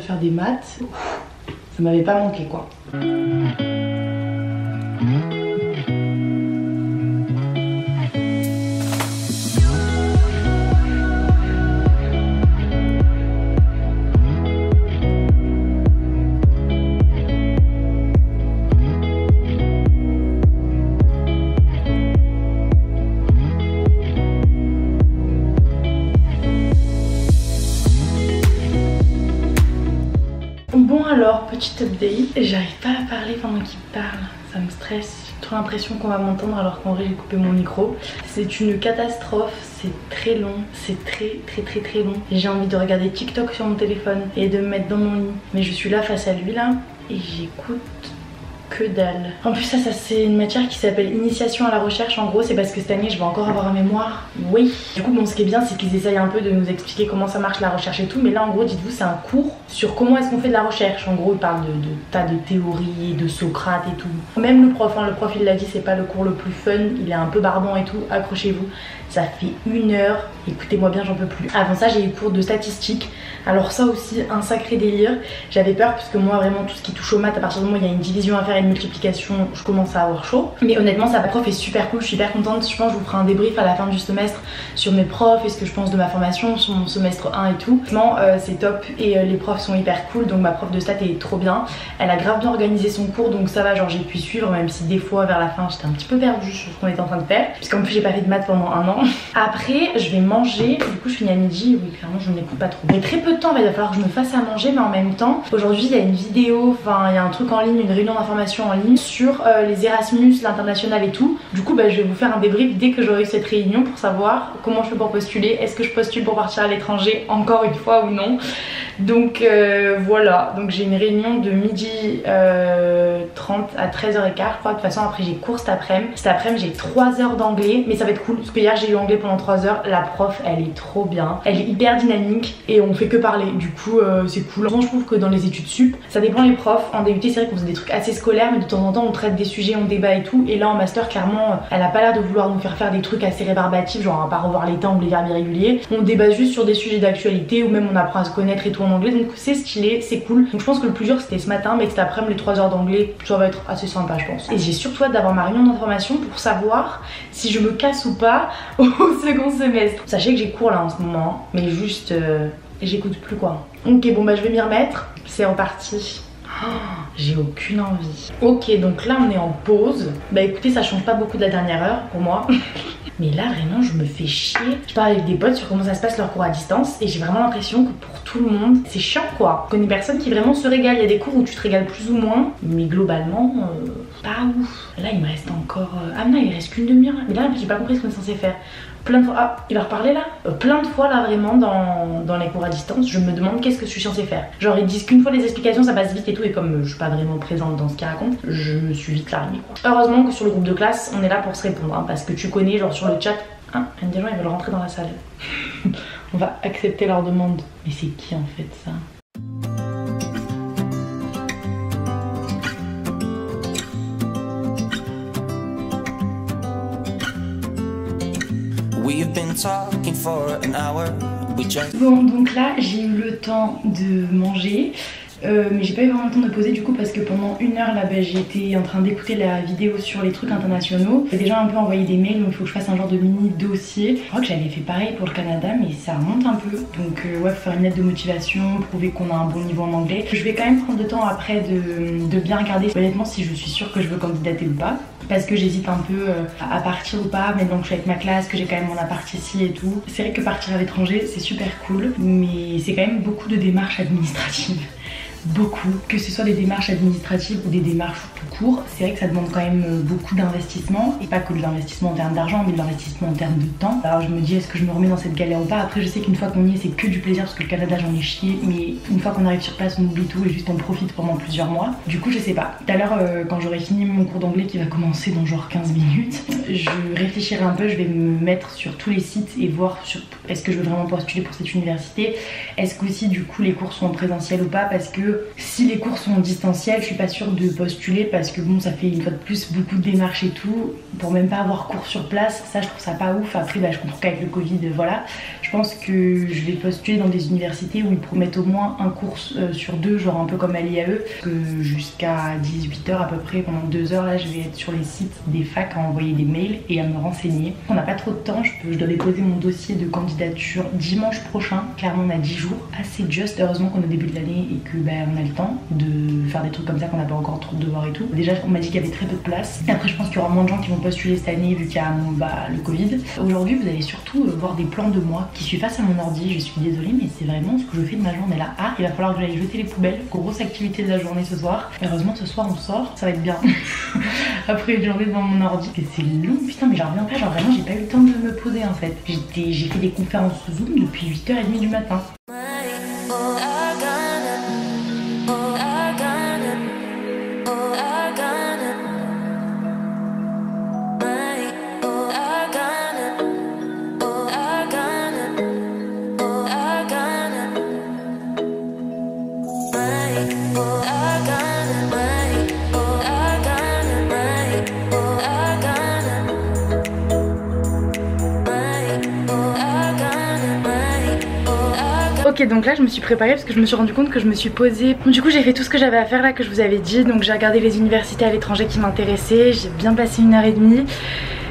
faire des maths, ça m'avait pas manqué quoi. Bon alors, petit update, j'arrive pas à parler pendant qu'il parle, ça me stresse, j'ai trop l'impression qu'on va m'entendre alors qu'en vrai j'ai coupé mon micro. C'est une catastrophe, c'est très long, c'est très long. J'ai envie de regarder TikTok sur mon téléphone et de me mettre dans mon lit. Mais je suis là face à lui là et j'écoute que dalle. En plus ça c'est une matière qui s'appelle initiation à la recherche. En gros c'est parce que cette année je vais encore avoir un mémoire. Oui. Du coup bon, ce qui est bien c'est qu'ils essayent un peu de nous expliquer comment ça marche la recherche et tout. Mais là en gros dites-vous c'est un cours sur comment est-ce qu'on fait de la recherche. En gros ils parlent de tas de théories, de Socrate et tout. Même le prof, le prof il l'a dit, c'est pas le cours le plus fun. Il est un peu barbant et tout, accrochez-vous. Ça fait 1 heure, écoutez-moi bien, j'en peux plus. Avant ça j'ai eu cours de statistiques. Alors ça aussi un sacré délire. J'avais peur parce que moi vraiment tout ce qui touche aux maths, à partir du moment où il y a une division à faire et une multiplication, je commence à avoir chaud. Mais honnêtement sa prof est super cool, je suis hyper contente. Je pense que je vous ferai un débrief à la fin du semestre sur mes profs et ce que je pense de ma formation, sur mon semestre 1 et tout. Franchement c'est top et les profs sont hyper cool. Donc ma prof de stats est trop bien. Elle a grave bien organisé son cours donc ça va, genre j'ai pu suivre même si des fois vers la fin j'étais un petit peu perdue sur ce qu'on était en train de faire. Puisqu'en plus j'ai pas fait de maths pendant 1 an. Après je vais manger, du coup je finis à midi, oui clairement je n'écoute pas trop. Mais très peu de temps, il va falloir que je me fasse à manger mais en même temps aujourd'hui il y a une vidéo, enfin il y a un truc en ligne, une réunion d'information en ligne sur les Erasmus, l'international et tout. Du coup bah, je vais vous faire un débrief dès que j'aurai eu cette réunion pour savoir comment je fais pour postuler, est-ce que je postule pour partir à l'étranger encore une fois ou non. Donc voilà, donc j'ai une réunion de midi 30 à 13h15 je crois. De toute façon après j'ai cours cet après-midi. Cet après-midi j'ai 3 heures d'anglais, mais ça va être cool parce que hier j'ai eu anglais pendant 3 heures. La prof elle est trop bien, elle est hyper dynamique et on fait que parler. Du coup c'est cool. Moi je trouve que dans les études sup, ça dépend les profs. En DUT c'est vrai qu'on faisait des trucs assez scolaires mais de temps en temps on traite des sujets, on débat et tout. Et là en master clairement elle a pas l'air de vouloir nous faire des trucs assez rébarbatifs, genre à pas revoir les temps ou les verbes irréguliers. On débat juste sur des sujets d'actualité ou même on apprend à se connaître et tout en anglais, donc c'est stylé, c'est cool. Donc je pense que le plus dur c'était ce matin, mais cet après-midi les 3 heures d'anglais ça va être assez sympa je pense. Et j'ai surtout hâte d'avoir ma réunion d'information pour savoir si je me casse ou pas au second semestre. Sachez que j'ai cours là en ce moment, mais juste j'écoute plus quoi. Ok bon bah je vais m'y remettre, c'est reparti. Oh, j'ai aucune envie. Ok donc là on est en pause. Bah écoutez ça change pas beaucoup de la dernière heure pour moi. Mais là vraiment je me fais chier. Je parle avec des potes sur comment ça se passe leur cours à distance et j'ai vraiment l'impression que pour tout le monde c'est chiant quoi. Je connais personne qui vraiment se régale. Il y a des cours où tu te régales plus ou moins, mais globalement pas ouf. Là il me reste encore... Ah non il reste qu'une demi-heure. Mais là j'ai pas compris ce qu'on est censé faire. Plein de fois... Ah il va reparler là. Plein de fois là vraiment dans les cours à distance je me demande qu'est-ce que je suis censée faire. Genre ils disent qu'une fois les explications ça passe vite et tout, et comme je suis pas vraiment présente dans ce qu'ils racontent, je suis vite larguée quoi. Heureusement que sur le groupe de classe on est là pour se répondre hein, parce que tu connais genre sur le chat hein, des gens ils veulent rentrer dans la salle. On va accepter leur demande. Mais c'est qui en fait ça? Bon donc là j'ai eu le temps de manger. Mais j'ai pas eu vraiment le temps de poser du coup parce que pendant 1 heure là j'étais en train d'écouter la vidéo sur les trucs internationaux. J'ai déjà un peu envoyé des mails donc il faut que je fasse un genre de mini dossier. Je crois que j'avais fait pareil pour le Canada mais ça remonte un peu. Donc ouais faut faire une lettre de motivation, prouver qu'on a un bon niveau en anglais. Je vais quand même prendre le temps après de bien regarder honnêtement si je suis sûre que je veux candidater ou pas. Parce que j'hésite un peu à partir ou pas, maintenant que je suis avec ma classe, que j'ai quand même mon appart ici et tout. C'est vrai que partir à l'étranger c'est super cool mais c'est quand même beaucoup de démarches administratives. Beaucoup, que ce soit des démarches administratives ou des démarches tout court, c'est vrai que ça demande quand même beaucoup d'investissement, et pas que de l'investissement en termes d'argent mais de l'investissement en termes de temps. Alors je me dis est-ce que je me remets dans cette galère ou pas. Après je sais qu'une fois qu'on y est c'est que du plaisir parce que le Canada j'en ai chié, mais une fois qu'on arrive sur place on oublie tout et juste on profite pendant plusieurs mois. Du coup je sais pas, tout à l'heure quand j'aurai fini mon cours d'anglais qui va commencer dans genre 15 minutes, je réfléchirai un peu, je vais me mettre sur tous les sites et voir sur est-ce que je veux vraiment postuler pour cette université, est-ce qu'aussi du coup les cours sont en présentiel ou pas, parce que que si les cours sont distanciels, je suis pas sûre de postuler parce que bon, ça fait une fois de plus beaucoup de démarches et tout pour même pas avoir cours sur place. Ça, je trouve ça pas ouf. Après, je comprends qu'avec le Covid, voilà. Je pense que je vais postuler dans des universités où ils promettent au moins un cours sur 2, genre un peu comme à l'IAE. Jusqu'à 18 h à peu près, pendant 2 heures, là, je vais être sur les sites des facs à envoyer des mails et à me renseigner. On n'a pas trop de temps. Je dois déposer mon dossier de candidature dimanche prochain. Clairement, on a 10 jours. Assez juste. Heureusement qu'on est au début de l'année et que on a le temps de faire des trucs comme ça, qu'on n'a pas encore trop de devoirs et tout. Déjà, on m'a dit qu'il y avait très peu de place. Et après, je pense qu'il y aura moins de gens qui vont postuler cette année vu qu'il y a le Covid. Aujourd'hui, vous allez surtout voir des plans de moi qui suis face à mon ordi. Je suis désolée, mais c'est vraiment ce que je fais de ma journée là. Ah, il va falloir que j'aille jeter les poubelles. Grosse activité de la journée ce soir. Heureusement, ce soir on sort, ça va être bien. Après une journée devant mon ordi, c'est long, putain, mais j'en reviens pas. Genre vraiment, j'ai pas eu le temps de me poser en fait. J'ai fait des conférences Zoom depuis 8 h 30 du matin. Ok, donc là je me suis préparée parce que je me suis rendu compte que je me suis posée. Du coup j'ai fait tout ce que j'avais à faire là, que je vous avais dit. Donc j'ai regardé les universités à l'étranger qui m'intéressaient. J'ai bien passé 1 h 30.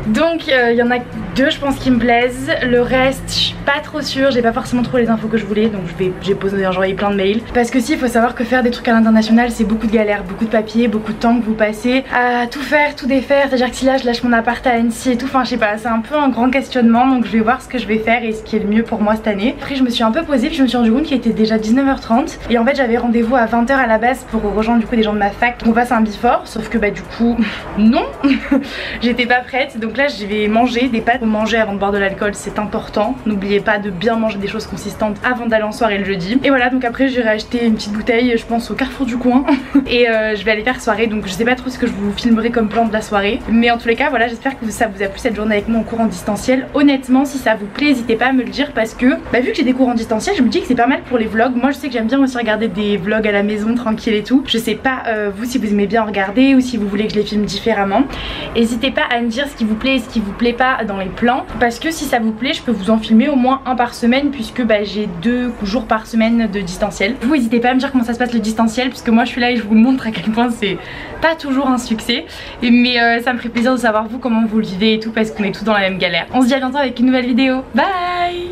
Donc il y en a 2 je pense qui me plaisent. Le reste je suis pas trop sûre, j'ai pas forcément trouvé les infos que je voulais. Donc j'ai envoyé plein de mails. Parce que si, il faut savoir que faire des trucs à l'international c'est beaucoup de galères, beaucoup de papiers, beaucoup de temps que vous passez à tout faire, tout défaire. C'est à dire que si là je lâche mon appart à Annecy et tout, enfin je sais pas, c'est un peu un grand questionnement. Donc je vais voir ce que je vais faire et ce qui est le mieux pour moi cette année. Après je me suis un peu posée puis je me suis rendu compte qu'il était déjà 19 h 30. Et en fait j'avais rendez-vous à 20 h à la base pour rejoindre du coup des gens de ma fac pour qu'on fasse un before. Sauf que du coup non, j'étais pas prête. Donc là je vais manger des pâtes. Pour manger avant de boire de l'alcool c'est important. N'oubliez pas de bien manger des choses consistantes avant d'aller en soirée le jeudi. Et voilà, donc après j'irai acheter une petite bouteille je pense au Carrefour du coin. Et je vais aller faire soirée. Donc je sais pas trop ce que je vous filmerai comme plan de la soirée. Mais en tous les cas voilà, j'espère que ça vous a plu cette journée avec moi en cours en distanciel. Honnêtement si ça vous plaît n'hésitez pas à me le dire. Parce que vu que j'ai des cours en distanciel je me dis que c'est pas mal pour les vlogs. Moi je sais que j'aime bien aussi regarder des vlogs à la maison tranquille et tout. Je sais pas vous si vous aimez bien regarder ou si vous voulez que je les filme différemment. N'hésitez pas à me dire ce qui vous plaît et ce qui vous plaît pas dans les plans. Parce que si ça vous plaît je peux vous en filmer au moins un par semaine. Puisque j'ai 2 jours par semaine de distanciel. Vous n'hésitez pas à me dire comment ça se passe le distanciel. Puisque moi je suis là et je vous montre à quel point c'est pas toujours un succès. Mais ça me ferait plaisir de savoir vous comment vous le vivez et tout. Parce qu'on est tous dans la même galère. On se dit à bientôt avec une nouvelle vidéo. Bye!